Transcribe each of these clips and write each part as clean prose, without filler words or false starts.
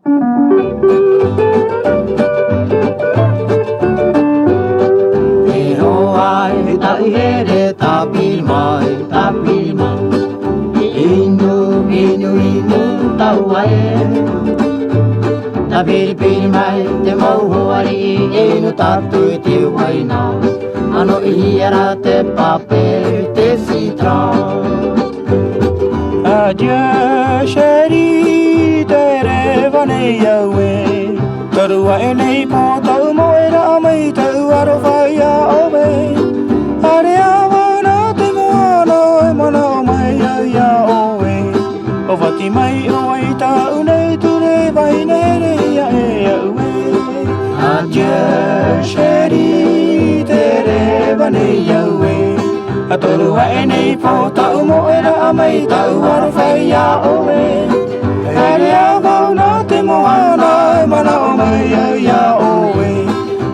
Ta pili pili mai te mau hoari e no tatu te waina ano iara te pape te citron. Adieu chérie te rêve nei yawe tarua e nei po tau mo e ra mai tau aro vai a obe are awa na te moana e mana o mai ya owe o vati mai o ai tau nei ture vai nei ya e awe. Adieu chérie te rêve nei yawe atorua e nei po tau mo e ra mai tau aro vai a owe are awa na te moana e mana o mai ya owe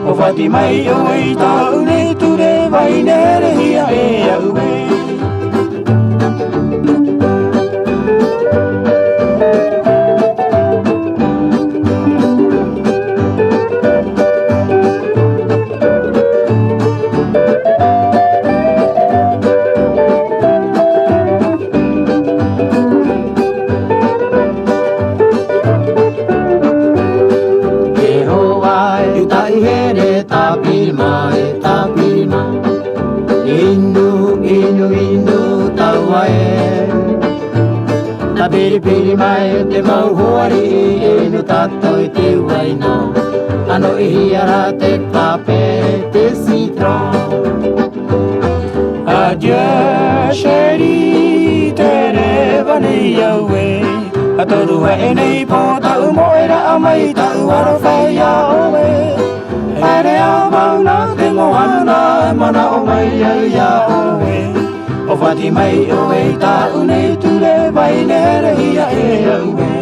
o vati mai o ai tau nei ture vai nei ya e awe. Ta pili pili mai te mau hoari e no tatoi te waina ano iara te pape te citron. Adieu chérie te rêve nei yawe atorua e nei po tau mo e ra mai tau aro vai a owe are awa na te moana e mana o mai ya owe o vati mai o e tau nei ture vai nei ya e awe.